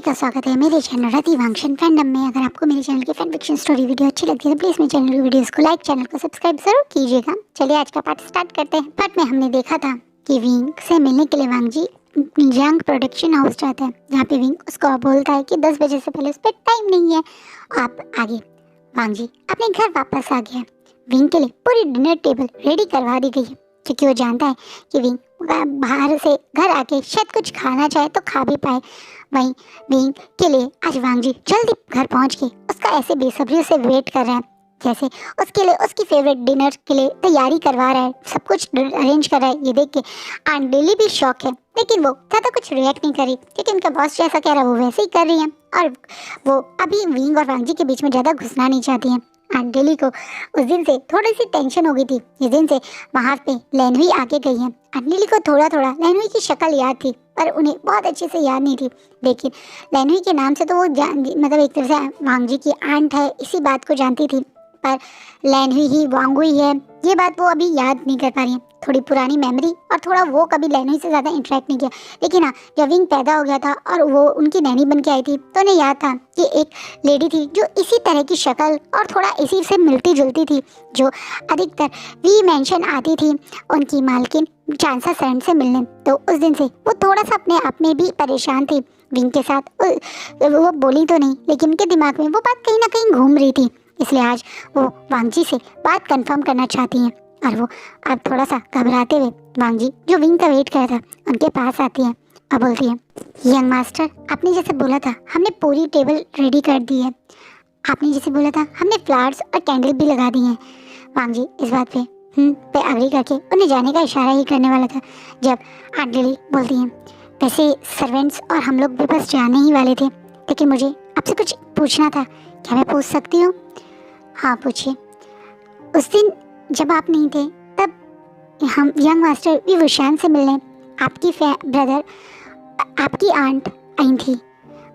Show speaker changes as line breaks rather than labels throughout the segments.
का स्वागत है मेरे चैनल रति वांगशन फैंडम में। अगर आपको मेरे चैनल की फैन फिक्शन स्टोरी वीडियो अच्छी लगती है तो प्लीज़ मेरे चैनल की वीडियोस को लाइक, चैनल को सब्सक्राइब जरूर कीजिएगा। चलिए आज का पार्ट स्टार्ट करते हैं। पार्ट में हमने देखा था कि विंग से मिलने के लिए वांग जी जंग प्रोडक्शन हाउस जाता है, जहाँ पे विंग उसको बोलता है कि 10 बजे से पहले उस पर टाइम नहीं है। आप आगे वांग जी अपने घर वापस आ गया। विंग के लिए पूरी डिनर टेबल रेडी करवा दी गई है, क्योंकि वो जानता है कि विंग बाहर से घर आके शायद कुछ खाना चाहे तो खा भी पाए। वहीं विंग के लिए आज वांग जी जल्दी घर पहुंच के उसका ऐसे बेसब्री से वेट कर रहे हैं, जैसे उसके लिए उसकी फेवरेट डिनर के लिए तैयारी करवा रहा है, सब कुछ अरेंज कर रहा है। ये देख के आंट लिली भी शौक है, लेकिन वो ज़्यादा कुछ रिएक्ट नहीं करी, क्योंकि उनका बॉस जैसा कह रहा है वो वैसे ही कर रही है और वो अभी विंग और वांग जी के बीच में ज़्यादा घुसना नहीं चाहती हैं। आंट लिली को उस दिन से थोड़ी सी टेंशन हो गई थी, जिस दिन से वहाँ पे लैनवी आके गई है। आंट लिली को थोड़ा थोड़ा लैनवी की शक्ल याद थी, पर उन्हें बहुत अच्छे से याद नहीं थी। लेकिन लैनवी के नाम से तो वो मतलब एक तरह से वांग जी की आंट है, इसी बात को जानती थी। पर लैनवी ही वांगू ही है, ये बात वो अभी याद नहीं कर पा रही है। थोड़ी पुरानी मेमोरी और थोड़ा वो कभी लैनवी से ज़्यादा इंटरेक्ट नहीं किया। लेकिन हाँ, जब विंग पैदा हो गया था और वो उनकी नैनी बन के आई थी तो उन्हें याद था कि एक लेडी थी जो इसी तरह की शक्ल और थोड़ा इसी से मिलती जुलती थी, जो अधिकतर वी मेंशन आती थी उनकी मालकिन चांसा सैंड से मिलने। तो उस दिन से वो थोड़ा सा अपने आप में भी परेशान थी विंग के साथ। वो बोली तो नहीं, लेकिन उनके दिमाग में वो बात कहीं ना कहीं घूम रही थी। इसलिए आज वो वांग जी से बात कंफर्म करना चाहती हैं और वो अब थोड़ा सा घबराते हुए वांग जी जो विंग का वेट कर रहा था उनके पास आती है और बोलती है, यंग मास्टर आपने जैसे बोला था हमने पूरी टेबल रेडी कर दी है। आपने जैसे बोला था हमने फ्लावर्स और कैंडल भी लगा दी हैं। वांग जी इस बात पे अग्री करके उन्हें जाने का इशारा ही करने वाला था, जब आंट लिली बोलती हैं, वैसे सर्वेंट्स और हम लोग भी बस जाने ही वाले थे, लेकिन मुझे आपसे कुछ पूछना था, क्या मैं पूछ सकती हूँ? हाँ पूछिए। उस दिन जब आप नहीं थे तब हम यंग मास्टर विभूषण से मिलने आपकी ब्रदर आपकी आंट आई थी।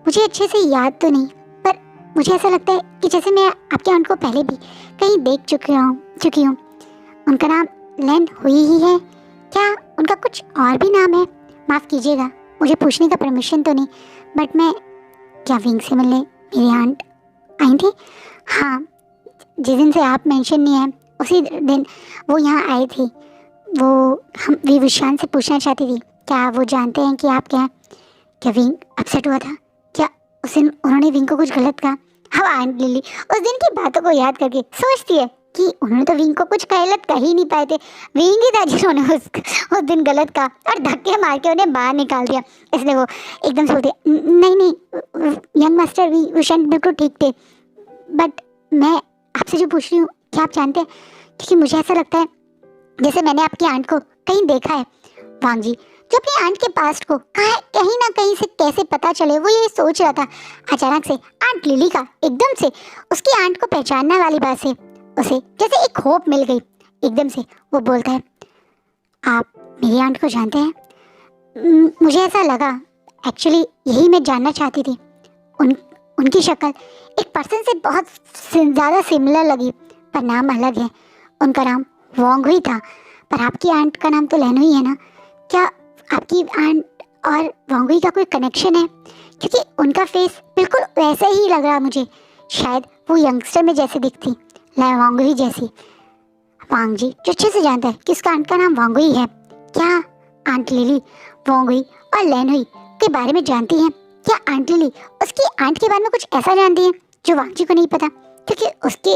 मुझे अच्छे से याद तो नहीं, पर मुझे ऐसा लगता है कि जैसे मैं आपके आंट को पहले भी कहीं देख चुकी हूँ। उनका नाम लैन हुई ही है क्या? उनका कुछ और भी नाम है? माफ़ कीजिएगा, मुझे पूछने का परमिशन तो नहीं, बट मैं क्या विंग से मिलने मेरी आंट आई थी? हाँ, जिस दिन से आप मेंशन नहीं है उसी दिन वो यहाँ आई थी। वो हम विभूषण से पूछना चाहती थी, क्या वो जानते हैं कि आप क्या हैं? क्या विंग अपसेट हुआ था? क्या उस दिन उन्होंने विंग को कुछ गलत कहा? हाँ, आंट लिली उस दिन की बातों को याद करके सोचती है कि उन्होंने तो विंग को कुछ गलत कह ही नहीं पाए थे। विंग ही था जिन्होंने उस दिन गलत कहा और धक्के मार के उन्हें बाहर निकाल दिया। इसलिए वो एकदम से बोलती है, नहीं यंग मास्टर विभूषण बिल्कुल ठीक थे, बट मैं आपसे जो पूछ रही हूँ क्या आप जानते हैं? क्योंकि मुझे ऐसा लगता है जैसे मैंने आपकी आंट को कहीं देखा है। वांग जी जो अपनी आंट के पास्ट को कहीं ना कहीं से कैसे पता चले वो ये सोच रहा था। अचानक से आंट लिली का एकदम से उसकी आंट को पहचानने वाली बात से उसे जैसे एक होप मिल गई। एकदम से वो बोलता है, आप मेरी आंट को जानते हैं? मुझे ऐसा लगा, एक्चुअली यही मैं जानना चाहती थी। उनकी शक्ल एक पर्सन से बहुत ज़्यादा सिमिलर लगी, पर नाम अलग है। उनका नाम वांग हुई था, पर आपकी आंट का नाम तो लैन हुई है ना? क्या आपकी आंट और वांग हुई का कोई कनेक्शन है? क्योंकि उनका फेस बिल्कुल वैसे ही लग रहा मुझे, शायद वो यंगस्टर में जैसे दिखती, वांग हुई जैसी। वांग जी जो अच्छे से जानता है कि उसका आंट का नाम वांग हुई है, क्या आंट लिली वांग हुई और लैन हुई के बारे में जानती हैं? क्या आंट लिली उसकी आंट के बारे में कुछ ऐसा जानती है जो वांग जी को नहीं पता? क्योंकि उसके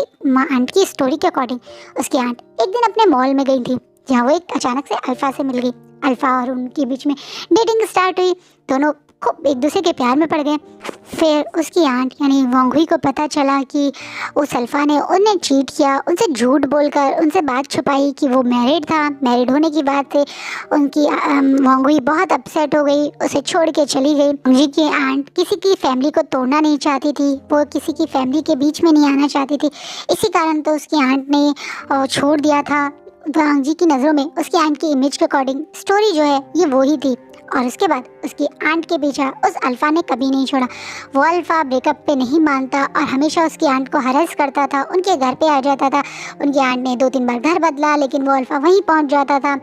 आंट की स्टोरी के अकॉर्डिंग उसकी आंट एक दिन अपने मॉल में गई थी, जहाँ वो एक अचानक से अल्फा से मिल गई। अल्फा और उनके बीच में डेटिंग स्टार्ट हुई, दोनों खूब एक दूसरे के प्यार में पड़ गए। फिर उसकी आंट यानी वांग हुई को पता चला कि उस अल्फा ने उन्हें चीट किया, उनसे झूठ बोलकर उनसे बात छुपाई कि वो मैरिड था। मैरिड होने की बात से उनकी वांग हुई बहुत अपसेट हो गई, उसे छोड़ के चली गई। उनकी आंट किसी की फैमिली को तोड़ना नहीं चाहती थी, वो किसी की फैमिली के बीच में नहीं आना चाहती थी, इसी कारण तो उसकी आंट ने छोड़ दिया था। वांग जी की नज़रों में उसकी आंट की इमेज के अकॉर्डिंग स्टोरी जो है ये वो ही थी। और उसके बाद उसकी आंट के पीछे उस अल्फा ने कभी नहीं छोड़ा। वो अल्फा ब्रेकअप पे नहीं मानता और हमेशा उसकी आंट को हरेस करता था, उनके घर पे आ जाता था। उनकी आंट ने 2-3 बार घर बदला लेकिन वो अल्फा वहीं पहुंच जाता था।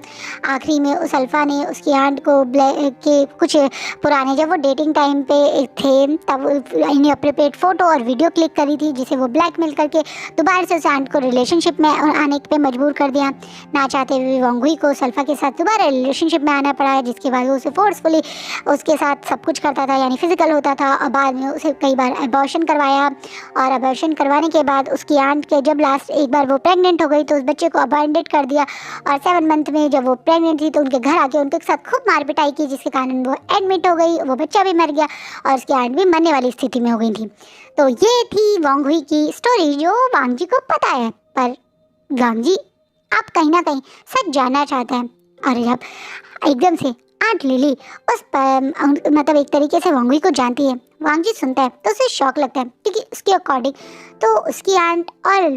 आखिरी में उस अल्फा ने उसकी आंट को के कुछ पुराने, जब वो डेटिंग टाइम पे थे तब इनअप्रोप्रिएट फ़ोटो और वीडियो क्लिक करी थी, जिसे वो ब्लैकमेल करके दोबारा से उस आंट को रिलेशनशिप में आने पे मजबूर कर दिया। ना चाहते हुए वांगुई को अल्फा के साथ दोबारा रिलेशनशिप में आना पड़ा है, जिसके बाद वो उसे फोर्सफुली उसके साथ सब कुछ करता था, यानी फिजिकल होता था। और बाद में उसे कई बार अबॉर्शन करवाया और अबॉर्शन करवाने के बाद उसकी आंट के जब लास्ट एक बार वो प्रेग्नेंट हो गई तो उस बच्चे को अबॉर्डेड कर दिया। और 7 मंथ में जब वो प्रेग्नेंट थी तो उनके घर आके उनके साथ खूब मार पिटाई की, जिसके कारण वो एडमिट हो गई, वो बच्चा भी मर गया और उसकी आंट भी मरने वाली स्थिति में हो गई थी। तो ये थी वांगहुई की स्टोरी जो वांग जी को पता है, पर वांग जी आप कहीं ना कहीं सच जानना चाहते हैं। और जब एकदम से आंट लिली उस मतलब एक तरीके से वांगहुई को जानती है, वांग जी सुनता है तो उसे शौक लगता है, क्योंकि उसके अकॉर्डिंग तो उसकी आंट और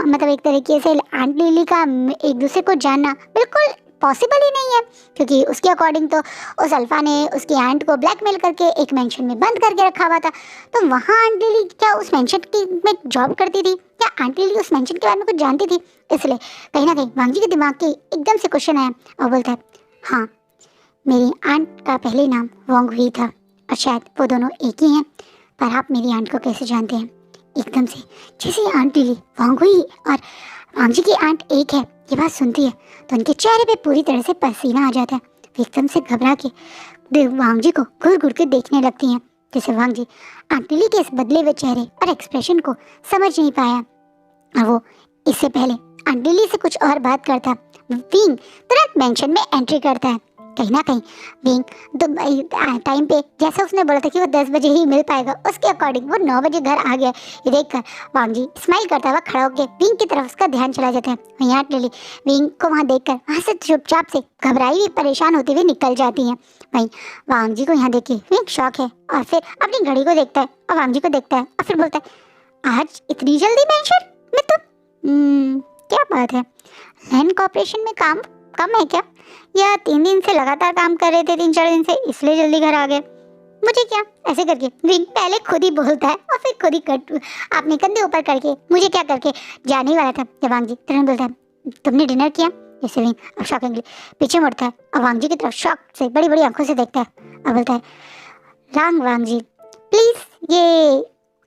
मतलब एक तरीके से आंट लिली का एक दूसरे को जानना बिल्कुल पॉसिबल ही नहीं है, क्योंकि उसके अकॉर्डिंग तो उस अल्फा ने उसकी आंट को ब्लैकमेल करके एक मेंशन में बंद करके रखा हुआ था। तो वहाँ आंट लिली क्या उस मेंशन की में जॉब करती थी, क्या आंट लिली उस मेंशन के बारे में कुछ जानती थी? इसलिए कहीं ना कहीं वांग जी के दिमाग के एकदम से क्वेश्चन आया और बोलता है, हाँ मेरी आंट का पहले नाम वांगहुई था और शायद वो दोनों एक ही हैं, पर आप मेरी आंट को कैसे जानते हैं? एकदम से जैसे आंट लिली वांगहुई और वांग जी की आंट एक है ये बात सुनती है तो उनके चेहरे पे पूरी तरह से पसीना आ जाता है। वो एकदम से घबरा के वांग जी को घूर घूर के देखने लगती हैं, जैसे वांग जी आंट लिली के इस बदले हुए चेहरे और एक्सप्रेशन को समझ नहीं पाया। और वो इससे पहले आंट लिली से कुछ और बात करता, विंग तुरंत मेंशन में एंट्री करता है। कहीं ना कहीं विंग टाइम पे जैसा उसने बोला था कि वो 10 बजे ही मिल पाएगा, उसके अकॉर्डिंग वो 9 बजे घर आ गया। ये देखकर वांग जी स्माइल करता हुआ खड़ा होकर विंग की तरफ उसका ध्यान चला जाता है। वहीं आंट लिली विंग को वहाँ देखकर वहाँ से चुपचाप से घबराई हुई परेशान होती हुई निकल जाती हैं। वहीं वांग जी को यहाँ देख के विंग शौक है और फिर अपनी घड़ी को देखता है और वांग जी को देखता है और फिर बोलता है, आज इतनी जल्दी मेंशन में तो क्या बात है, लैंड कॉर्पोरेशन में काम कम है क्या, या 3 दिन से लगातार काम कर रहे थे, 3-4 दिन से, इसलिए जल्दी घर आ गए? मुझे क्या, ऐसे करके विंग पहले खुद ही बोलता है और फिर खुद ही अपने कंधे ऊपर करके मुझे क्या करके जाने वाला था। जब वांग जी तुरंत बोलता है, तुमने डिनर किया? जैसे विंग अब शॉकिंगली पीछे मुड़ता है और वांग जी की तरफ शॉक से बड़ी बड़ी आंखों से देखता है और बोलता है, वांग जी प्लीज़ ये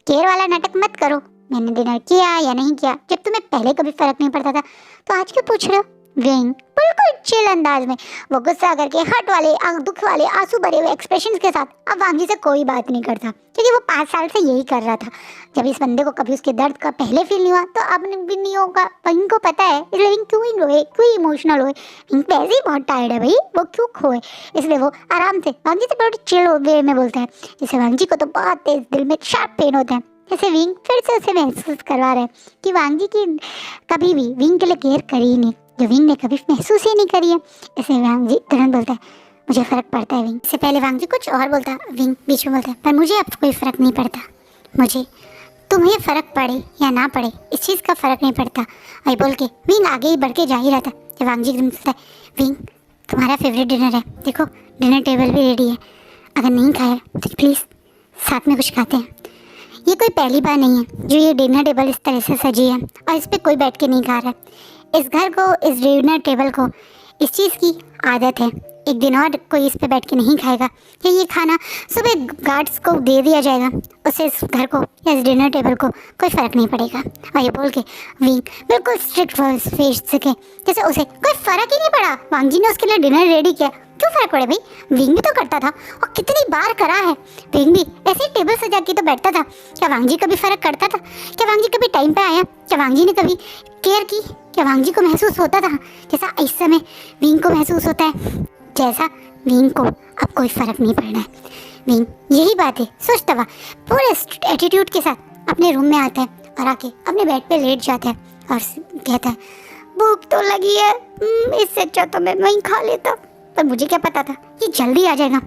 केयर वाला नाटक मत करो, मैंने डिनर किया या नहीं किया जब तुम्हें पहले कभी फर्क नहीं पड़ता था, तो आज क्यों पूछ रहे हो? विंग बिल्कुल चिल अंदाज में वो गुस्सा करके हर्ट वाले दुख वाले आंसू भरे हुए एक्सप्रेशंस के साथ अब वांग जी से कोई बात नहीं करता, क्योंकि वो 5 साल से यही कर रहा था। जब इस बंदे को कभी उसके दर्द का पहले फील नहीं हुआ तो अब भी नहीं होगा, विंग को पता है, इसलिए विंग क्यों ही रोए, क्यों इमोशनल होए, विंग वैसे ही बहुत टायर्ड है भाई, वो क्यों खोए, इसलिए वो आराम से वांग जी से बहुत चिल वे में बोलता है। जैसे वांग जी को तो बहुत तेज दिल में शार्प पेन होता है, जैसे विंग फिर से उसे महसूस करवा रहा है कि वांग जी की कभी भी विंग के लिए केयर करी ही नहीं, जो विंग ने कभी महसूस ही नहीं करी है। ऐसे वांग जी तुरंत बोलता है, मुझे फ़र्क पड़ता है विंग। इससे पहले वांग जी कुछ और बोलता, विंग बीच में बोलता है, पर मुझे अब कोई फ़र्क नहीं पड़ता, मुझे तुम्हें फ़र्क पड़े या ना पड़े इस चीज़ का फ़र्क नहीं पड़ता। और बोल के विंग आगे ही बढ़ के जा ही रहा था जब वांग जी एकदम बोलता है, विंग तुम्हारा फेवरेट डिनर है, देखो डिनर टेबल भी रेडी है, अगर नहीं खाया तो प्लीज़ साथ में कुछ खाते हैं। ये कोई पहली बार नहीं है जो ये डिनर टेबल इस तरह से सजी है और इस पर कोई बैठ के नहीं खा रहा है। इस घर को, इस डिनर टेबल को इस चीज़ की आदत है, एक दिन और कोई इस पे बैठ के नहीं खाएगा या ये खाना सुबह गार्ड्स को दे दिया जाएगा, उससे इस घर को या इस डिनर टेबल को कोई फ़र्क नहीं पड़ेगा। और ये बोल के विंग बिल्कुल स्ट्रिक्ट फेस से जैसे उसे कोई फ़र्क ही नहीं पड़ा, वांग जी ने उसके लिए डिनर रेडी किया, क्यों फ़र्क पड़े भाई, विंग भी तो करता था और कितनी बार करा है, विंग भी ऐसे ही टेबल सजा के तो बैठता था। क्या वांग जी कभी फ़र्क करता था? क्या वांग जी कभी टाइम पे आया? क्या वांग जी ने कभी केयर की? क्या वांग जी को महसूस होता था जैसा इस समय विंग को महसूस होता है? जैसा विंग को अब कोई फ़र्क नहीं पड़ रहा है। विंग यही बात है सोचता हुआ पूरे एटीट्यूड के साथ अपने रूम में आता है और आके अपने बेड पे लेट जाता है और कहता है, भूख तो लगी है, इससे अच्छा तो मैं वहीं खा लेता, पर मुझे क्या पता था कि जल्दी आ जाएगा,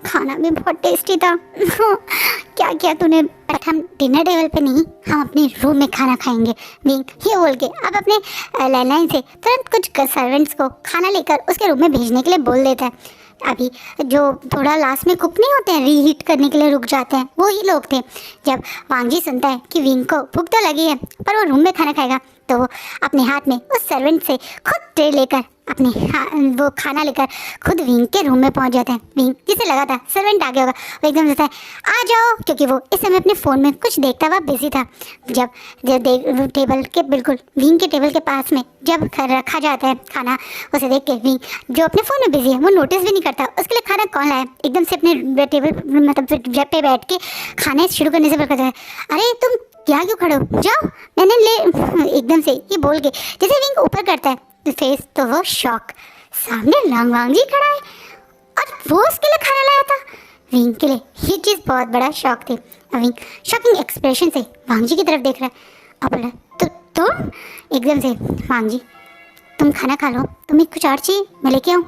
खाना भी बहुत टेस्टी था। क्या किया तूने? बट हम डिनर टेबल पे नहीं, हम अपने रूम में खाना खाएंगे। विंग ये बोल के अब अपने लैंडलाइन से तुरंत कुछ सर्वेंट्स को खाना लेकर उसके रूम में भेजने के लिए बोल देता है। अभी जो थोड़ा लास्ट में कुक नहीं होते हैं, रीहीट करने के लिए रुक जाते हैं, वो ही लोग थे। जब वांग जी सुनता है कि विंग को भूख तो लगी है पर वो रूम में खाना खाएगा, तो वो अपने हाथ में उस सर्वेंट से खुद ट्रे लेकर अपने वो खाना लेकर खुद विंग के रूम में पहुंच जाता है। विंग जिसे लगा था सर्वेंट आ गया होगा, वो एकदम से आ जाओ, क्योंकि वो इस समय अपने फ़ोन में कुछ देखता हुआ बिजी था। जब टेबल के बिल्कुल विंग के टेबल के पास में जब रखा जाता है खाना, उसे देख के विंग जो अपने फ़ोन में बिजी है वो नोटिस भी नहीं करता उसके लिए खाना कौन लाया। एकदम से अपने टेबल मतलब पे बैठ के खाने शुरू करने से पहले कहता है, अरे तुम क्या क्यों खड़े हो, जाओ मैंने ले। एकदम से ये बोल के जैसे विंग ऊपर करता है फेस, तो वो शॉक, सामने वांग जी खड़ा है और वो उसके लिए खाना लाया था। विंग के लिए ये चीज़ बहुत बड़ा शॉक थी। विंग शॉकिंग एक्सप्रेशन से वांग जी की तरफ देख रहा है और बोला, तो तुम? एकदम से, वांग जी तुम खाना खा लो, तुम्हें कुछ और चाहिए मैं लेके आऊँ?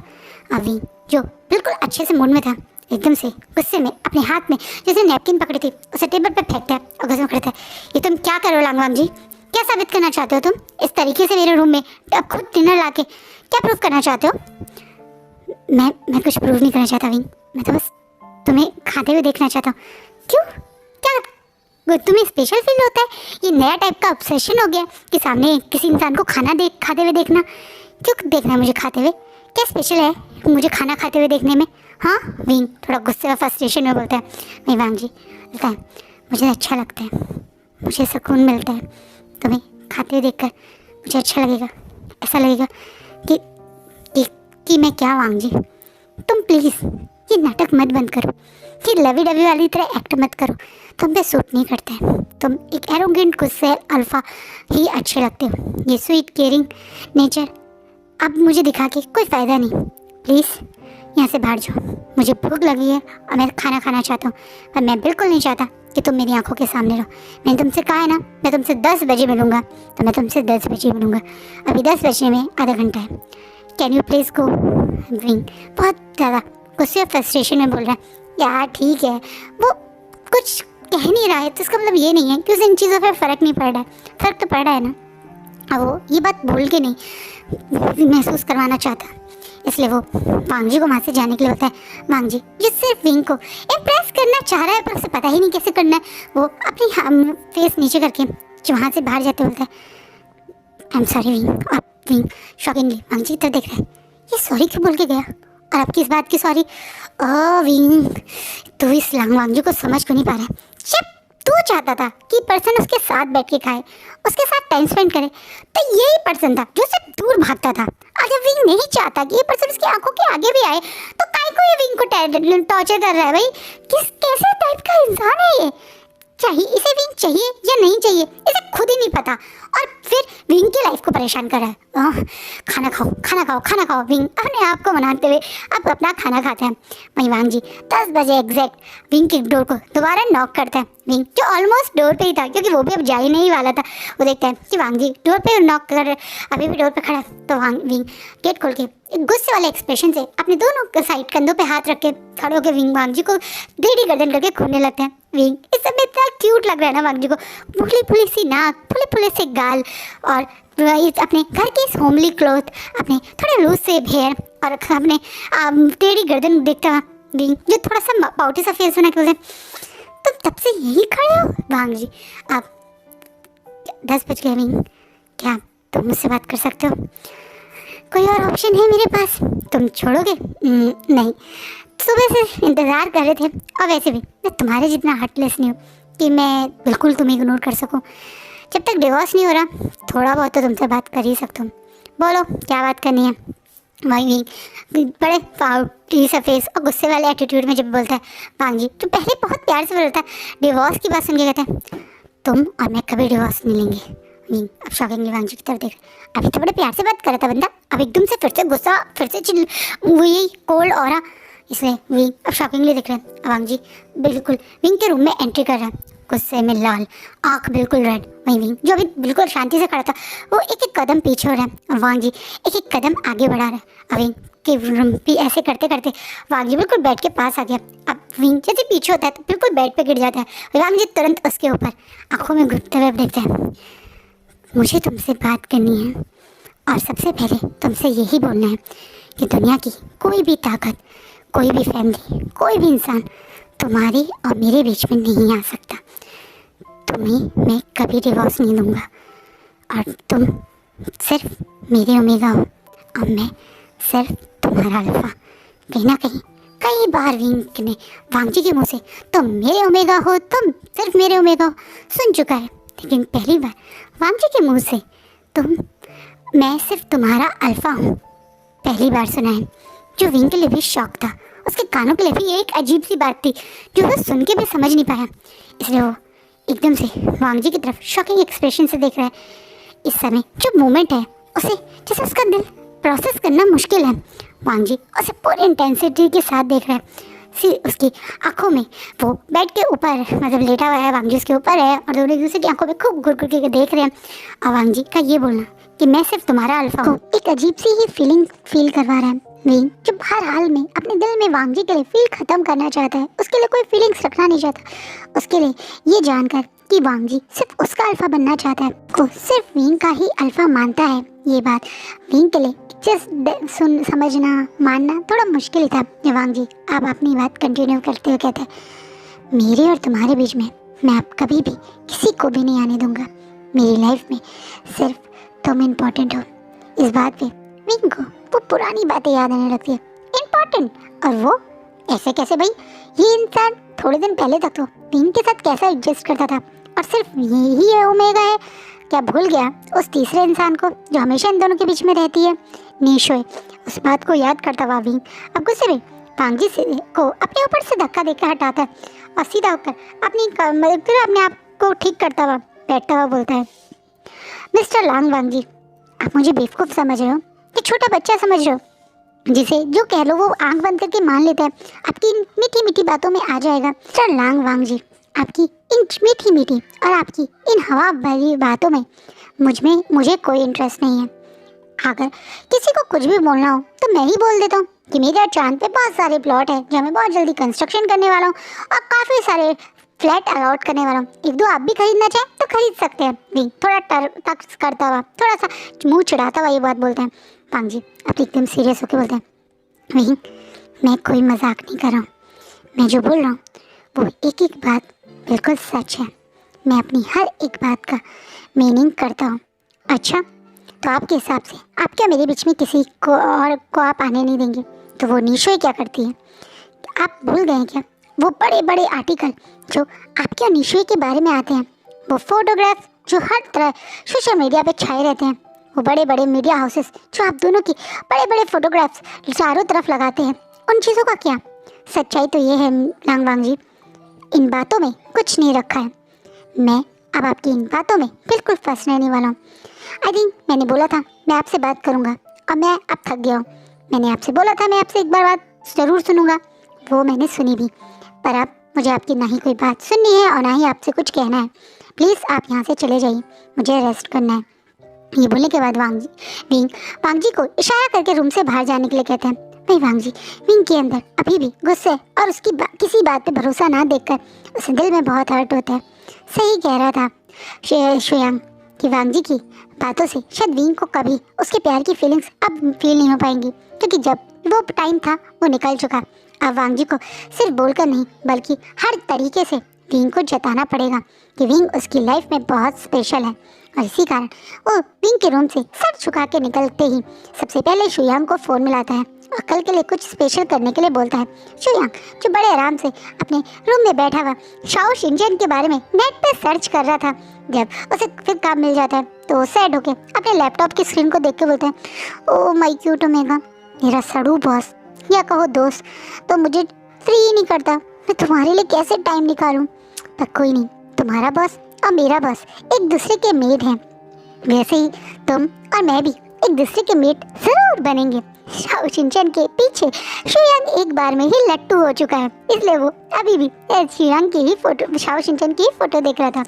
विंग जो बिल्कुल अच्छे से मूड में था, एकदम से गुस्से में अपने हाथ में जैसे नैपकिन पकड़ी थी उसे टेबल पर फेंकता है और गुस्से में खड़ता है, ये तुम क्या कर रहे हो वांग जी? क्या साबित करना चाहते हो तुम इस तरीके से मेरे रूम में अब खुद डिनर लाके? क्या प्रूफ करना चाहते हो? मैं कुछ प्रूफ नहीं करना चाहता विंग, मैं तो बस तुम्हें खाते हुए देखना चाहता हूँ। क्यों, क्या तुम्हें स्पेशल फील होता है? ये नया टाइप का ऑब्सेशन हो गया कि सामने किसी इंसान को खाते हुए देखना। क्यों देखना है मुझे खाते हुए? क्या स्पेशल है मुझे खाना खाते हुए देखने में? हाँ, विंग थोड़ा गुस्से और फ्रस्ट्रेशन में बोलता है। नहीं वांग जी, बोलता है मुझे अच्छा लगता है, मुझे सुकून मिलता है तुम्हें खाते हुए देखकर, मुझे अच्छा लगेगा, ऐसा लगेगा कि मैं क्या वांग जी, तुम प्लीज़ ये नाटक मत बंद करो, ये लवी डवी वाली तरह एक्ट मत करो, तुम पे सूट नहीं करता है, तुम एक एरोगेंट गुस्से अल्फा ही अच्छे लगते हो। ये स्वीट केयरिंग नेचर अब मुझे दिखा के कोई फ़ायदा नहीं, प्लीज़ यहाँ से बाहर जाओ, मुझे भूख लगी है और मैं खाना खाना चाहता हूँ, पर मैं बिल्कुल नहीं चाहता कि तुम मेरी आंखों के सामने रहो। मैंने तुमसे कहा है ना मैं तुमसे 10 बजे मिलूँगा, तो मैं तुमसे 10 बजे मिलूँगा, अभी 10 बजने में आधा घंटा है, can you please go? Wing बहुत ज़्यादा गुस्से और फ्रस्ट्रेशन में बोल रहा है, यार ठीक है, वो कुछ कह नहीं रहा है तो इसका मतलब ये नहीं है कि उसे इन चीज़ों पर फ़र्क नहीं पड़ रहा है, फ़र्क तो पड़ रहा है ना। अब वो ये बात बोल के नहीं महसूस करवाना चाहता, इसलिए वो वांग जी को वहाँ से जाने के लिए बोलता है। वांग जी जो सिर्फ विंग को इम्प्रेस करना चाह रहा है पर उसे पता ही नहीं कैसे करना है, वो अपनी फेस नीचे करके वहाँ से बाहर जाते बोलता है, आई एम सॉरी विंग। और विंग शॉकिंगली वांग जी तरफ देख रहा है, ये सॉरी क्यों बोल के गया और अब किस बात की सॉरी? विंग तू इस वांग जी को समझ क्यों नहीं पा रहा है? जब तू चाहता था कि पर्सन उसके साथ बैठ के खाए, उसके साथ टाइम स्पेंड करे, तो यही पर्सन था जो उससे दूर भागता था। और जब विंग नहीं चाहता कि ये पर्सन उसकी आंखों के आगे भी आए, तो काय को ये विंग को टॉर्चर कर रहा है? भाई कैसे टाइप का इंसान है ये? चाहिए इसे विंग चाहिए या नहीं चाहिए इसे खुद ही नहीं पता, और फिर विंग की लाइफ को परेशान कर रहा है। खाना खाओ खाना खाओ खाना खाओ, विंग अपने आप को मनाते हुए अब अपना खाना खाता है। वहीं वांग जी 10 बजे एग्जैक्ट विंग की डोर को दोबारा नॉक करता है। विंग जो ऑलमोस्ट डोर पे ही था क्योंकि वो भी अब जा ही नहीं वाला था, वो देखता है कि वांग जी डोर पे नॉक कर अभी भी डोर पे खड़ा है, तो विंग गेट खोल के गुस्से वाले एक्सप्रेशन से अपने दोनों साइड कंधों पे हाथ रख के खड़े होकर विंग वांग जी को टेढ़ी गर्दन करके घूरने लगते हैं। विंग इस समय इतना क्यूट लग रहा है ना वांग जी को, फुली फुली सी नाक, फुले फुले से गाल, और अपने घर के इस होमली क्लॉथ, अपने थोड़े लूज से हेयर और अपने टेढ़ी गर्दन देखता हुआ विंग जो थोड़ा सा पाउटी सा फेस बना के बोलते, तुम तब से यही खड़े हो? वांग जी आप 10 बज गए विंग, क्या तुम मुझसे बात कर सकते हो? कोई और ऑप्शन है मेरे पास? तुम छोड़ोगे? नहीं, सुबह से इंतज़ार कर रहे थे, और वैसे भी मैं तुम्हारे जितना हार्टलेस नहीं हूँ कि मैं बिल्कुल तुम्हें इग्नोर कर सकूँ। जब तक डिवोर्स नहीं हो रहा थोड़ा बहुत तो तुमसे बात कर ही सकता हूँ, बोलो क्या बात करनी है? वही बड़े फाउटी सा फेस और गुस्से वाले एटीट्यूड में जब बोलता है वांग जी, जो पहले बहुत प्यार से बोलता है, डिवोर्स की बात सुन के कहता है तुम और मैं कभी डिवोर्स नहीं लेंगे। अब शॉकिंगली वांग जी की तरफ देख, अभी तो बड़े प्यार से बात कर रहा था बंदा, अब एकदम से फिर से गुस्सा, फिर से चिल, वही कोल्ड ऑरा, इसलिए विंग अब शॉकिंगली दिख रहे हैं। वांग जी बिल्कुल विंग के रूम में एंट्री कर रहा है, गुस्से में लाल, आँख बिल्कुल रेड। वहीं विंग जो अभी बिल्कुल शांति से खड़ा था वो एक एक कदम पीछे हो रहा है, और वांग जी एक एक कदम आगे बढ़ा रहा है। विंग के रूम भी ऐसे करते करते वांग जी बिल्कुल बेड के पास आ गया। अब विंग जैसे पीछे होता है तो बिल्कुल बेड पे गिर जाता है। वांग जी तुरंत उसके ऊपर आंखों में घुटते हुए देखते हैं, मुझे तुमसे बात करनी है, और सबसे पहले तुमसे यही बोलना है कि दुनिया की कोई भी ताकत, कोई भी फैमिली, कोई भी इंसान तुम्हारी और मेरे बीच में नहीं आ सकता। तुम्हें मैं कभी डिवोर्स नहीं दूंगा और तुम सिर्फ मेरे ओमेगा हो और मैं सिर्फ तुम्हारा अल्फा। कहीं ना कहीं कई बार विंक ने वांगजी के मुंह से तुम मेरे ओमेगा हो, तुम सिर्फ मेरे ओमेगा हो सुन चुका है, लेकिन पहली बार वांगजी के मुंह से तुम मैं सिर्फ तुम्हारा अल्फा हूँ पहली बार सुना है, जो विंग के लिए भी शौक था। उसके कानों के लिए भी एक अजीब सी बात थी जो वो सुन के भी समझ नहीं पाया, इसलिए वो एकदम से वांगजी की तरफ शॉकिंग एक्सप्रेशन से देख रहा है। इस समय जो मोमेंट है उसे जैसे उसका दिल प्रोसेस करना मुश्किल है। वांगजी उसे पूरी इंटेंसिटी के साथ देख रहा है। उसकी आंखों में वो बेड के ऊपर मतलब लेटा हुआ है, वांगजी उसके ऊपर है और दोनों एक दूसरे की आंखों में खूब घुर घुर के देख रहे हैं। और वांगजी का ये बोलना कि मैं सिर्फ तुम्हारा अल्फा हूँ एक अजीब सी ही फीलिंग फील करवा रहा है। विंग जो हर हाल में अपने दिल में वांगजी के लिए फील खत्म करना चाहता है, उसके लिए कोई फीलिंग्स रखना नहीं चाहता। उसके लिए ये जानकर कि वांगजी सिर्फ उसका अल्फा बनना चाहता है, को सिर्फ विंग का ही अल्फा मानता है, ये बात विंग के लिए जस्ट समझना मानना थोड़ा मुश्किल था। वांगजी आप अपनी बात कंटिन्यू करते हुए कहते हैं मेरे और तुम्हारे बीच में मैं अब कभी भी किसी को भी नहीं आने दूंगा। मेरी लाइफ में सिर्फ तुम इम्पोर्टेंट हो। इस बात पे विंग को वो पुरानी बातें याद आने लगती है। इम्पोर्टेंट? और वो ऐसे कैसे भाई? ये इंसान थोड़े दिन पहले तक तो विंग के साथ कैसा एडजस्ट करता था और सिर्फ यही है ओमेगा है, क्या भूल गया उस तीसरे इंसान को जो हमेशा इन दोनों के बीच में रहती है, निशोय? उस बात को याद करता हुआ विंग अब गुस्से में वांगजी को अपने ऊपर से धक्का देकर हटाता है और सीधा होकर अपने आप को ठीक करता हुआ बैठता हुआ बोलता है मिस्टर लांग वांगजी, आप मुझे बेवकूफ़ समझ रहे हो कि छोटा बच्चा समझ रहे हो जिसे जो कह लो वो आंख बंद करके मान लेता है, आपकी मीठी मीठी बातों में आ जाएगा। मिस्टर लांग वांगजी, आपकी इन मीठी मीठी और आपकी इन हवा भरी बातों में मुझे कोई इंटरेस्ट नहीं है। अगर किसी को कुछ भी बोलना हो तो मैं ही बोल देता हूँ कि मेरे चांद पे बहुत सारे प्लॉट है जो मैं बहुत जल्दी कंस्ट्रक्शन करने वाला हूँ और काफ़ी सारे फ्लैट अलॉट करने वाला हूँ, एक दो आप भी खरीदना चाहें तो खरीद सकते हैं। विंग थोड़ा तक करता हुआ थोड़ा सा मुँह चिढ़ाता हुआ ये बात बोलते हैं। वांगजी अब एकदम सीरियस होकर बोलते हैं विंग मैं कोई मजाक नहीं कर रहा हूँ, मैं जो बोल रहा हूँ वो एक एक बात बिल्कुल सच है, मैं अपनी हर एक बात का मीनिंग करता हूँ। अच्छा तो आपके हिसाब से आप क्या मेरे बीच में किसी को और को आप आने नहीं देंगे? तो वो निशोय क्या करती है? आप भूल गए क्या वो बड़े बड़े आर्टिकल जो आपके और निशोय के बारे में आते हैं, वो फोटोग्राफ जो हर तरह सोशल मीडिया पे छाए रहते हैं, वो बड़े बड़े मीडिया हाउसेस जो आप दोनों की बड़े बड़े फोटोग्राफ्स चारों तरफ लगाते हैं, उन चीज़ों का क्या? सच्चाई तो ये है लांग वांगजी, इन बातों में कुछ नहीं रखा है। मैं अब आपकी इन बातों में बिल्कुल फंसने नहीं वाला हूँ। आई थिंक मैंने बोला था मैं आपसे बात करूँगा और मैं अब थक गया हूँ। मैंने आपसे बोला था मैं आपसे एक बार बात ज़रूर सुनूंगा, वो मैंने सुनी भी, पर अब मुझे आपकी ना ही कोई बात सुननी है और ना ही आपसे कुछ कहना है। प्लीज़ आप यहाँ से चले जाइए, मुझे रेस्ट करना है। ये बोलने के बाद वांगजी को इशारा करके रूम से बाहर जाने के लिए कहते हैं। भाई वांगजी विंग के अंदर अभी भी गुस्से और उसकी किसी बात पे भरोसा ना देखकर उसे दिल में बहुत हर्ट होता है। सही कह रहा था शुयांग कि वांगजी की बातों से शायद विंग को कभी उसके प्यार की फीलिंग्स अब फील नहीं हो पाएंगी, क्योंकि जब वो टाइम था वो निकल चुका। अब वांगजी को सिर्फ बोलकर नहीं बल्कि हर तरीके से विंग को जताना पड़ेगा कि विंग उसकी लाइफ में बहुत स्पेशल है। और इसी कारण वो विंग के रूम से सर झुका के निकलते ही सबसे पहले शुयांग को फ़ोन मिलाता है और कल के लिए कुछ स्पेशल करने के लिए बोलता है। शुयांग जो बड़े आराम से अपने रूम में बैठा हुआ शाओ शिनचैन के बारे में नेट पे सर्च कर रहा था, जब उसे फिर काम मिल जाता है तो वो सैड होके अपने लैपटॉप की स्क्रीन को देख के बोलते हैं ओ माय क्यूट ओमेगा, मेरा सड़ू बॉस या कहो दोस्त तो मुझे फ्री ही नहीं करता, मैं तुम्हारे लिए कैसे टाइम निकालूं? पर कोई नहीं, तुम्हारा बॉस और मेरा बॉस एक दूसरे के मेट हैं, वैसे ही तुम और मैं भी एक दूसरे के मेट जरूर बनेंगे। शाओ शिनचैन के पीछे शुयांग एक बार में ही लट्टू हो चुका है, इसलिए वो अभी भी शुयांग की ही फोटो शाओ शिनचैन की फोटो देख रहा था।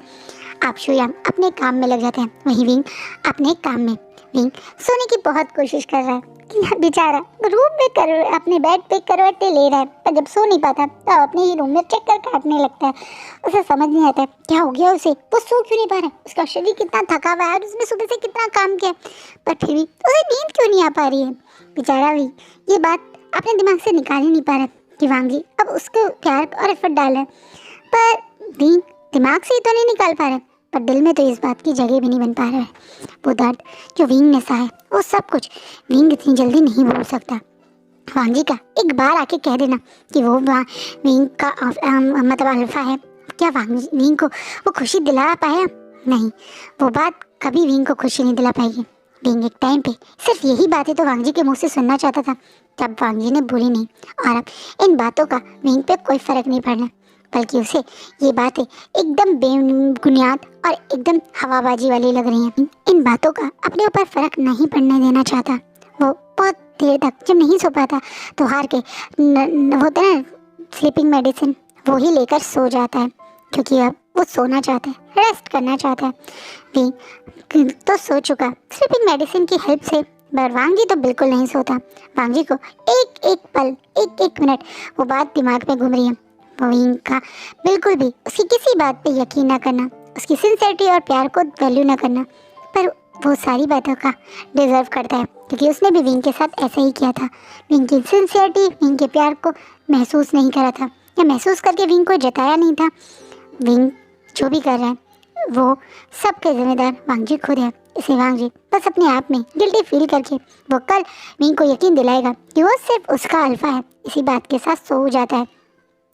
आप शुयांग अपने काम में लग जाते हैं, वहीं विंग अपने काम में। विंग सोने की बहुत कोशिश कर रहा है, बेचारा रूम में अपने बेड पे करवटें ले रहा है, पर जब सो नहीं पाता तो अपने ही रूम में चक्कर काटने लगता है। उसे समझ नहीं आता क्या हो गया उसे, वो सो क्यों नहीं पा रहा है, उसका शरीर कितना थका हुआ है और उसने सुबह से कितना काम किया, पर फिर भी उसे नींद क्यों नहीं आ पा रही है। बेचारा भी ये बात अपने दिमाग से निकाल ही नहीं पा रहा। कि वांग जी अब उसके प्यार और एफर्ट डाल है, पर विंग दिमाग से ही तो नहीं निकाल पा रहे, पर दिल में तो इस बात की जगह भी नहीं बन पा रहा है। वो दर्द जो विंग ने सहा है वो सब कुछ विंग इतनी जल्दी नहीं भूल सकता। वांग जी का एक बार आके कह देना कि वो विंग का मतलब अल्फा है, क्या विंग को वो खुशी दिला पाया? नहीं, वो बात कभी विंग को खुशी नहीं दिला पाएगी। विंग एक टाइम पे सिर्फ यही बातें तो वांग जी के मुंह से सुनना चाहता था, तब वांग जी ने बोली नहीं, और अब इन बातों का विंग पे कोई फर्क नहीं पड़ना, बल्कि उसे ये बातें एकदम बेबुनियाद और एकदम हवाबाजी वाली लग रही हैं। इन बातों का अपने ऊपर फर्क नहीं पड़ने देना चाहता। वो बहुत देर तक जब नहीं सो पाता तो हार के होता है स्लीपिंग मेडिसिन, वो ही लेकर सो जाता है, क्योंकि अब वो सोना चाहता है, रेस्ट करना चाहता है। विंग तो सो चुका स्लीपिंग मेडिसिन की हेल्प से, पर वांग जी तो बिल्कुल नहीं सोता। वांग जी को एक एक पल, एक एक मिनट वो बात दिमाग में घूम रही है। विंग का बिल्कुल भी उसकी किसी बात पे यकीन ना करना, उसकी सिंसियरिटी और प्यार को वैल्यू ना करना, पर वो सारी बातों का डिजर्व करता है, क्योंकि उसने भी विंग के साथ ऐसा ही किया था। विंग की सिंसियरिटी, विंग के प्यार को महसूस नहीं करा था, या महसूस करके विंग को जताया नहीं था। विंग जो भी कर रहा है वो सबके जिम्मेदार वांग जी खुद है। इसे वांग जी बस अपने आप में गिल्टी फील करके वो कल विंग को यकीन दिलाएगा कि वो सिर्फ उसका अल्फा है, इसी बात के साथ सो जाता है।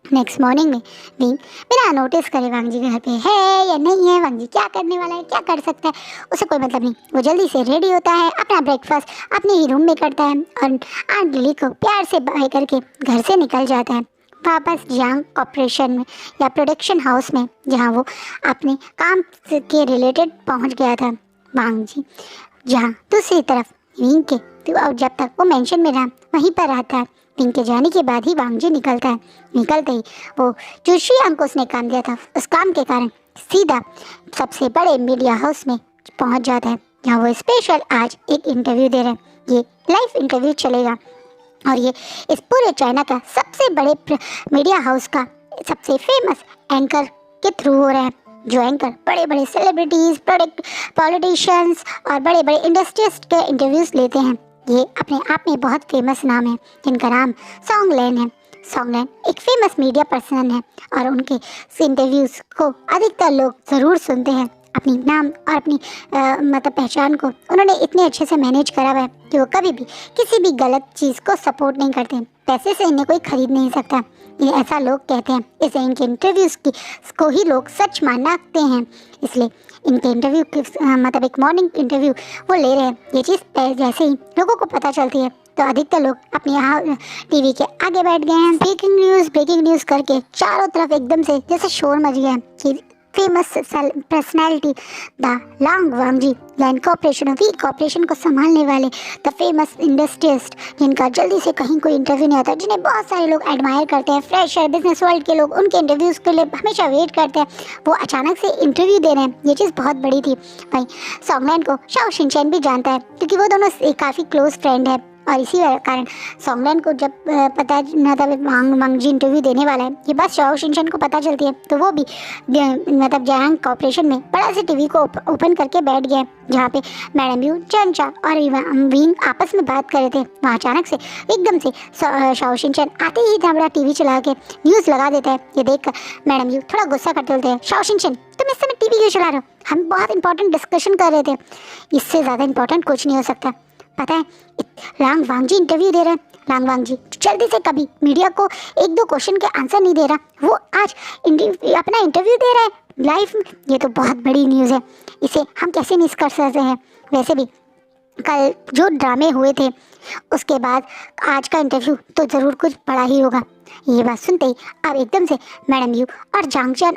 नेक्स्ट मॉर्निंग में विंग बिना नोटिस करे वांग जी घर पे है या नहीं है, वांग जी क्या करने वाला है, क्या कर सकता है, उसे कोई मतलब नहीं। वो जल्दी से रेडी होता है, अपना ब्रेकफास्ट अपने ही रूम में करता है और आंट लिली को प्यार से बाय करके घर से निकल जाता है वापस जियांग कॉर्पोरेशन में या प्रोडक्शन हाउस में, जहाँ वो अपने काम के रिलेटेड पहुँच गया था। वांग जी जहाँ दूसरी तरफ विंग के तो अब जब तक वो मेंशन में रहा वहीं पर रहता है। विंग के जाने के बाद ही वांग जी निकलता है। निकलते ही वो जो श्रीयांग को उसने काम दिया था उस काम के कारण सीधा सबसे बड़े मीडिया हाउस में पहुंच जाता है, जहाँ वो स्पेशल आज एक इंटरव्यू दे रहे हैं। ये लाइव इंटरव्यू चलेगा और ये इस पूरे चाइना का सबसे बड़े मीडिया हाउस का सबसे फेमस एंकर के थ्रू हो रहा है, जो एंकर बड़े बड़े सेलिब्रिटीज़, प्रोडक्ट पॉलिटिशियंस और बड़े बड़े इंडस्ट्रियस्ट के इंटरव्यूज़ लेते हैं। ये अपने आप में बहुत फेमस नाम है, जिनका नाम सॉन्ग लैन है। सॉन्ग लैन एक फेमस मीडिया पर्सन है और उनके इंटरव्यूज़ को अधिकतर लोग ज़रूर सुनते हैं। अपनी नाम और अपनी मतलब पहचान को उन्होंने इतने अच्छे से मैनेज करा हुआ है कि वो कभी भी किसी भी गलत चीज़ को सपोर्ट नहीं करते। पैसे से इन्हें कोई खरीद नहीं सकता, ये ऐसा लोग कहते हैं। इसे इनके इंटरव्यूज़ को ही लोग सच मानते हैं, इसलिए इनके इंटरव्यू के मतलब एक मॉर्निंग इंटरव्यू वो ले रहे हैं। ये चीज़ जैसे ही लोगों को पता चलती है तो अधिकतर लोग अपने यहाँ टीवी के आगे बैठ गए हैं। ब्रेकिंग न्यूज़ करके चारों तरफ एकदम से जैसे शोर मच गया है कि famous personality the Long Wang जी लैंड कॉर्पोरेशन को संभालने वाले द फेमस इंडस्ट्रियलिस्ट, जिनका जल्दी से कहीं कोई इंटरव्यू नहीं आता, जिन्हें बहुत सारे लोग एडमायर करते हैं, फ्रेशर बिजनेस वर्ल्ड के लोग उनके इंटरव्यूज़ के लिए हमेशा वेट करते हैं, वो अचानक से इंटरव्यू दे रहे हैं। ये चीज़ बहुत बड़ी थी। भाई सॉन्ग लैन को शाओ शिनचैन भी जानता है, क्योंकि वो दोनों काफ़ी क्लोज फ्रेंड है, और इसी कारण सॉन्ग लैन को जब पता मतलब वांग जी इंटरव्यू देने वाला है, ये बात शाओ शिनचैन को पता चलती है, तो वो भी मतलब जियांग कॉर्पोरेशन में बड़ा से टीवी को ओपन करके बैठ गया, जहाँ पे मैडम यू, चंचा और विंग आपस में बात कर रहे थे। वहाँ अचानक से एकदम से शाओ शिनचैन आते ही इतना बड़ा टीवी चला के न्यूज़ लगा देता है। ये देखकर मैडम यू थोड़ा गुस्सा करते बोलते हैं, शाओ शिनचैन तुम इस समय टीवी क्यों चला रहे हो, हम बहुत इंपॉर्टेंट डिस्कशन कर रहे थे। इससे ज़्यादा इंपॉर्टेंट कुछ नहीं हो सकता। पता है लांग वांग जी इंटरव्यू दे रहे हैं, लांग वांग जी जल्दी से कभी मीडिया को एक दो क्वेश्चन के आंसर नहीं दे रहा, वो आज अपना इंटरव्यू दे रहा है लाइव में। ये तो बहुत बड़ी न्यूज़ है, इसे हम कैसे मिस कर सकते हैं। वैसे भी कल जो ड्रामे हुए थे उसके बाद आज का इंटरव्यू तो ज़रूर कुछ बड़ा ही होगा। ये बात सुनते ही अब एकदम से मैडम यू और जांगचैन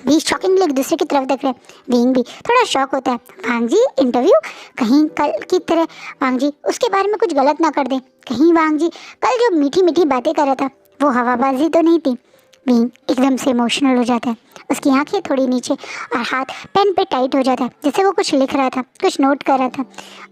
भी शॉकिंगली एक दूसरे की तरफ देख रहे हैं। विंग भी थोड़ा शॉक होता है, वांग जी इंटरव्यू, कहीं कल की तरह वांग जी उसके बारे में कुछ गलत ना कर दें, कहीं वांग जी कल जो मीठी मीठी बातें कर रहा था वो हवाबाजी तो नहीं थी। विंग एकदम से इमोशनल हो जाता है, उसकी आंखें थोड़ी नीचे और हाथ पेन पे टाइट हो जाता है, जैसे वो कुछ लिख रहा था, कुछ नोट कर रहा था।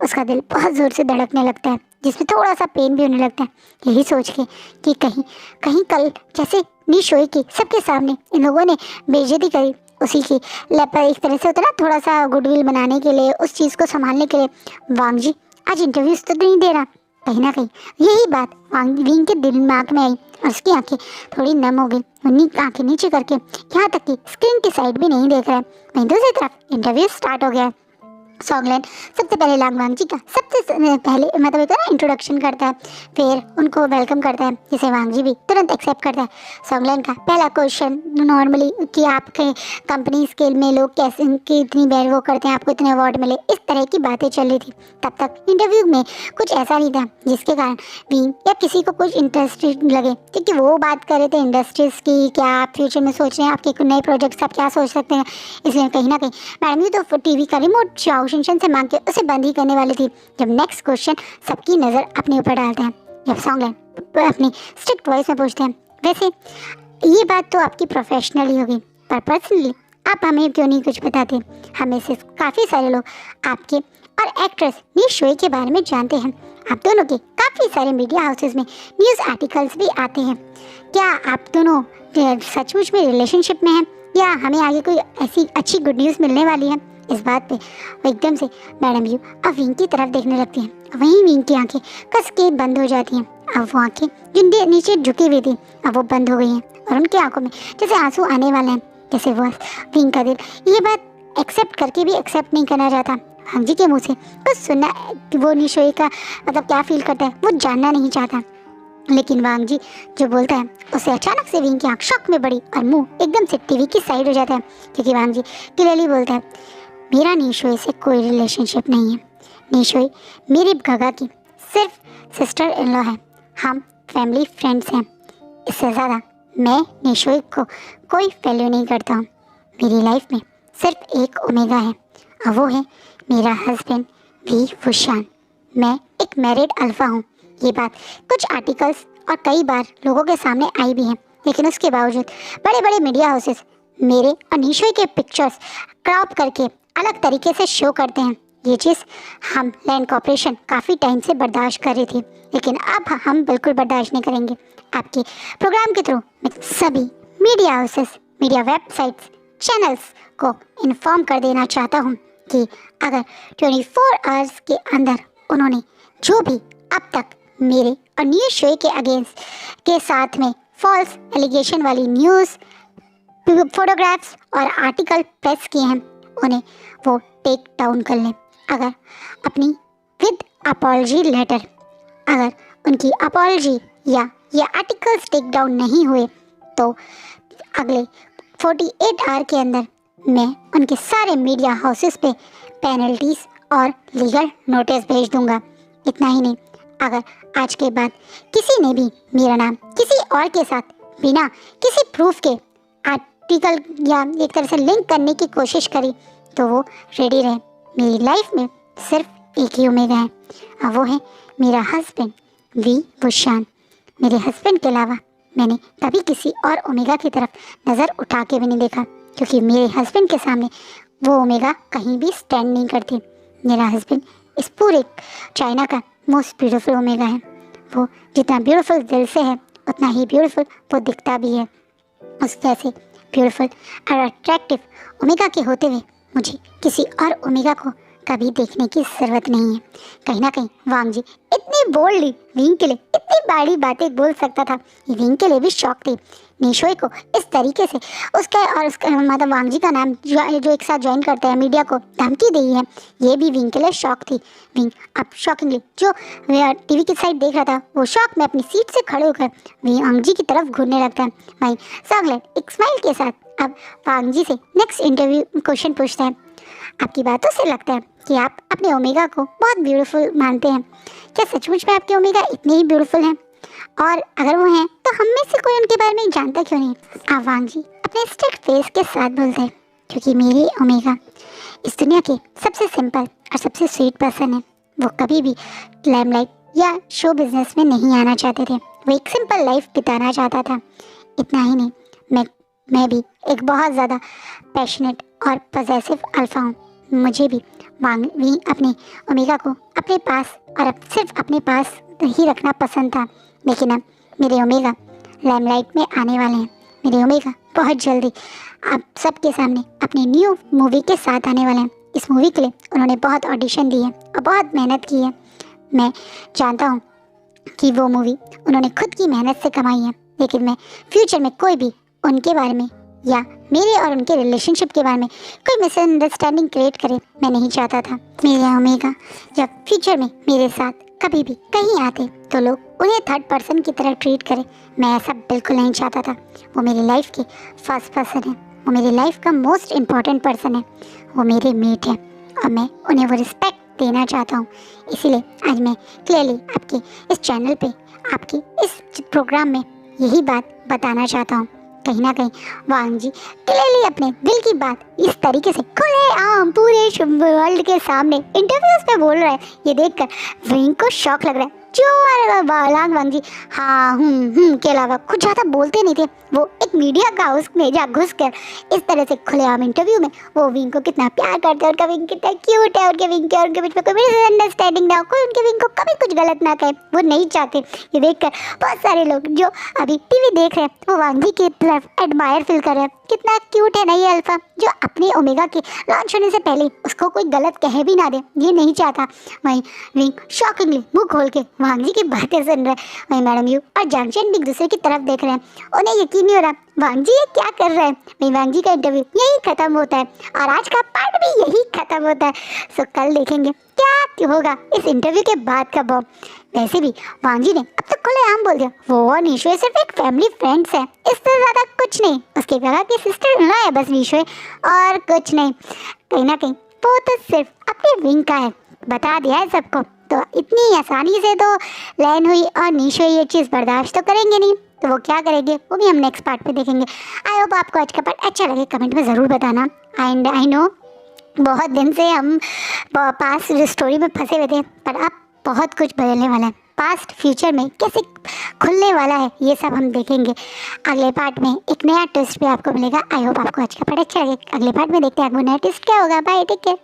उसका दिल बहुत ज़ोर से धड़कने लगता है, जिसमें थोड़ा सा पेन भी होने लगता है, यही सोच के कि कहीं कल जैसे निशोई की सबके सामने इन लोगों ने बेइज्जती करी, उसी की एक तरह से होता ना थोड़ा सा गुडविल बनाने के लिए, उस चीज़ को संभालने के लिए वांग जी आज इंटरव्यूज़ तो नहीं दे रहा, कहीं ना कहीं यही बात विंग के दिमाग में आई और उसकी आंखें थोड़ी नम हो गई। वो आंखें नीचे करके यहाँ तक कि स्क्रीन की साइड भी नहीं देख रहा है। वहीं दूसरी तरफ इंटरव्यू स्टार्ट हो गया। सॉन्गलैंड सबसे पहले लांगवांग जी का सबसे पहले मतलब एक इंट्रोडक्शन करता है, फिर उनको वेलकम करता है, जिसे वांग जी भी तुरंत एक्सेप्ट करता है। सॉन्गलैंड का पहला क्वेश्चन नॉर्मली कि आपके कंपनी स्केल में लोग कैसे इतनी बैर वो करते हैं, आपको इतने अवार्ड मिले, इस तरह की बातें चल रही थी। तब तक इंटरव्यू में कुछ ऐसा नहीं था जिसके कारण विंग या किसी को कुछ इंटरेस्टेड लगे, क्योंकि वो बात कर रहे थे इंडस्ट्रीज़ की, क्या आप फ्यूचर में सोच रहे हैं, आपके नए प्रोजेक्ट्स आप क्या सोच सकते हैं। इसलिए कहीं ना कहीं मैडम जी तो टीवी का रिमोट शाओशिनशन से मांग के उसे बंद ही करने वाली थी, जब नेक्स्ट क्वेश्चन सबकी नज़र अपने ऊपर डालते हैं। जब सॉन्गलैंड अपनी स्ट्रिक्ट वॉइस में पूछते हैं, वैसे ये बात तो आपकी प्रोफेशनल ही होगी, पर पर्सनली आप हमें क्यों नहीं कुछ बताते। हमें से काफ़ी सारे लोग आपके और एक्ट्रेस नी शुई के बारे में जानते हैं। आप दोनों के काफ़ी सारे मीडिया हाउसेस में न्यूज़ आर्टिकल्स भी आते हैं। क्या आप दोनों सचमुच में रिलेशनशिप में हैं, या हमें आगे कोई ऐसी अच्छी गुड न्यूज़ मिलने वाली है। इस बात पे वो एकदम से मैडम यू अब विंग की तरफ देखने लगती हैं। वहीं विंग की आंखें कस के बंद हो जाती हैं। अब वो आंखें जिनके नीचे झुकी हुई थी अब वो बंद हो गई हैं और उनकी आंखों में जैसे आंसू आने वाले हैं। जैसे वो विंग का दिल ये बात एक्सेप्ट करके भी एक्सेप्ट नहीं करना चाहता। वांग जी के मुँह से कुछ सुनना कि वो नी शुई का मतलब क्या फील करता है वो जानना नहीं चाहता। लेकिन वांग जी जो बोलता है उसे अचानक से विंग की आंख शॉक में बड़ी और मुंह एकदम से टीवी की साइड हो जाता है, क्योंकि वांग जी क्लियरली बोलता है, मेरा नी शुई से कोई रिलेशनशिप नहीं है। नी शुई मेरी गगा की सिर्फ सिस्टर इन लॉ है, हम फैमिली फ्रेंड्स हैं। इससे ज़्यादा मैं नी शुई को कोई वैल्यू नहीं करता हूँ। मेरी लाइफ में सिर्फ एक ओमेगा है और वो है मेरा हस्बैंड वी वुशान। मैं एक मैरिड अल्फा हूँ। ये बात कुछ आर्टिकल्स और कई बार लोगों के सामने आई भी है, लेकिन उसके बावजूद बड़े बड़े मीडिया हाउसेस मेरे और नी शुई के पिक्चर्स क्रॉप करके अलग तरीके से शो करते हैं। ये चीज़ हम लैंड कॉर्पोरेशन काफ़ी टाइम से बर्दाश्त कर रही थी, लेकिन अब हम बिल्कुल बर्दाश्त नहीं करेंगे। आपके प्रोग्राम के थ्रू मैं सभी media houses, media websites, channels को इन्फॉर्म कर देना चाहता हूँ कि अगर 24 आवर्स के अंदर उन्होंने जो भी अब तक मेरे और नी शुई के अगेंस्ट के साथ में फॉल्स एलिगेशन वाली न्यूज़, फोटोग्राफ्स और आर्टिकल प्रेस किए हैं, उन्हें वो टेक डाउन कर लें। अगर अपनी विद अपॉलजी लेटर, अगर उनकी अपॉलजी या ये आर्टिकल्स टेक डाउन नहीं हुए तो अगले 48 आवर के अंदर मैं उनके सारे मीडिया हाउसेस पे पेनल्टीज और लीगल नोटिस भेज दूंगा। इतना ही नहीं, अगर आज के बाद किसी ने भी मेरा नाम किसी और के साथ बिना किसी प्रूफ के आर्टिकल या एक तरह से लिंक करने की कोशिश करी तो वो रेडी रहे। मेरी लाइफ में सिर्फ एक ही ओमेगा है और वो है मेरा हस्बैंड वी वुशान। मेरे हस्बैंड के अलावा मैंने कभी किसी और ओमेगा की तरफ नज़र उठा के भी नहीं देखा, क्योंकि मेरे हस्बैंड के सामने वो ओमेगा कहीं भी स्टैंड नहीं करती। मेरा हस्बैंड इस पूरे चाइना का मोस्ट ब्यूटीफुल ओमेगा है। वो जितना ब्यूटीफुल दिल से है उतना ही ब्यूटीफुल वो दिखता भी है। उस जैसे ब्यूटीफुल और अट्रैक्टिव ओमेगा के होते हुए मुझे किसी और ओमेगा को कभी देखने की ज़रूरत नहीं है। कहीं ना कहीं वांग जी इतनी बोल्डली विंग के लिए इतनी बड़ी बातें बोल सकता था, ये विंग के लिए भी शौक थी। नी शुई को इस तरीके से उसका और उसका मतलब वांग जी का नाम जो एक साथ ज्वाइन करता है मीडिया को धमकी दी है, ये भी विंग के लिए शौक थी। विंग अब शॉकिंगली जो टीवी की साइड देख रहा था वो शौक में अपनी सीट से खड़े होकर वांग जी की तरफ घूरने लगता है। वहीं सॉन्गलैंड एक स्माइल के साथ अब वांग जी से नेक्स्ट इंटरव्यू क्वेश्चन पूछता है, आपकी बातों से लगता है कि आप अपने ओमेगा को बहुत ब्यूटीफुल मानते हैं। क्या सचमुच में आपके ओमेगा इतने ही ब्यूटीफुल हैं? और अगर वो हैं तो हम में से कोई उनके बारे में जानता क्यों नहीं? आप वांग जी अपने स्ट्रिक्ट फेस के साथ बोलते हैं, क्योंकि मेरे ओमेगा इस दुनिया के सबसे सिंपल और सबसे स्वीट पर्सन है। वो कभी भी लाइमलाइट या शो बिजनेस में नहीं आना चाहते थे। वो एक सिंपल लाइफ बिताना चाहता था। इतना ही नहीं, मैं भी एक बहुत ज़्यादा पैशनेट और पॉसेसिव अल्फा हूँ। मुझे भी अपने ओमेगा को अपने पास और अब सिर्फ अपने पास ही रखना पसंद था। लेकिन अब मेरे ओमेगा लाइमलाइट में आने वाले हैं। मेरे ओमेगा बहुत जल्दी आप सबके सामने अपनी न्यू मूवी के साथ आने वाले हैं। इस मूवी के लिए उन्होंने बहुत ऑडिशन दी है और बहुत मेहनत की है। मैं जानता हूँ कि वो मूवी उन्होंने खुद की मेहनत से कमाई है, लेकिन मैं फ्यूचर में कोई भी उनके बारे में या मेरे और उनके रिलेशनशिप के बारे में कोई मिसअंडरस्टैंडिंग क्रिएट करे मैं नहीं चाहता था। मेरे ओमेगा जब फ्यूचर में मेरे साथ कभी भी कहीं आते तो लोग उन्हें थर्ड पर्सन की तरह ट्रीट करें, मैं ऐसा बिल्कुल नहीं चाहता था। वो मेरी लाइफ के फर्स्ट पर्सन है, वो मेरी लाइफ का मोस्ट इम्पॉर्टेंट पर्सन है, वो मेरे मेट है और मैं उन्हें वो रिस्पेक्ट देना चाहता हूँ। इसीलिए आज मैं क्लियरली आपके इस चैनल पे, आपके इस प्रोग्राम में यही बात बताना चाहता हूँ। कहीं ना कहीं वांग जी क्लियरली अपने दिल की बात इस तरीके से खुले आम पूरे वर्ल्ड के सामने इंटरव्यूज में बोल रहा है, ये देखकर विंग को शॉक लग रहा है। जो वांग जी हाँ के अलावा कुछ ज़्यादा बोलते नहीं थे। वो एक मीडिया का हाउस में जा घुस कर इस तरह से खुलेआम इंटरव्यू में वो विंग को कितना प्यार करते हैं, उनका विंग कितना क्यूट है, उनके विंग के और उनके बीच में कोई मिसअंडरस्टैंडिंग ना हो, कोई उनके विंग को कभी कुछ गलत ना कहे, वो नहीं चाहते। ये देखकर बहुत सारे लोग जो अभी टीवी देख रहे हैं वो वांग जी की तरफ एडमायर फील कर रहे हैं। कितना क्यूट है ना ये अल्फा, जो अपने ओमेगा के लॉन्च होने से पहले उसको कोई गलत कह भी ना दे, ये नहीं चाहता। वहीं विंग शॉकिंगली मुंह खोल के वांग जी की बातें सुन रहे हैं। वहीं मैडम यू और जंक्शन भी एक दूसरे की तरफ देख रहे हैं, उन्हें यकीन नहीं हो रहा वांग जी ये क्या कर रहे हैं। वहीं वांग जी का इंटरव्यू यही खत्म होता है और आज का पार्ट भी यही खत्म होता है। सो कल देखेंगे क्या होगा इस इंटरव्यू के बाद का बॉम्ब। वैसे भी वांग जी ने अब तक खुलेआम बोल दिया वो और निशो सिर्फ एक फैमिली फ्रेंड्स है, इससे ज़्यादा कुछ नहीं। उसके कहा कि सिस्टर इन लॉ है बस निशो और कुछ नहीं। कहीं ना कहीं वो तो सिर्फ अपने विंग का है, बता दिया है सबको। तो इतनी आसानी से तो लैन हुई और निशो ये चीज़ बर्दाश्त तो करेंगे नहीं, तो वो क्या करेंगे वो भी हम नेक्स्ट पार्ट पे देखेंगे। आई होप आपको आज का पार्ट अच्छा लगे, कमेंट में ज़रूर बताना। एंड आई नो बहुत दिन से हम पास्ट स्टोरी में फंसे हुए थे, पर अब बहुत कुछ बदलने वाला है। पास्ट फ्यूचर में कैसे खुलने वाला है ये सब हम देखेंगे अगले पार्ट में। एक नया ट्विस्ट भी आपको मिलेगा। आई होप आपको आज का पार्ट अच्छा लगे। अगले पार्ट में देखते हैं आपको नया ट्विस्ट क्या होगा। Bye, take care.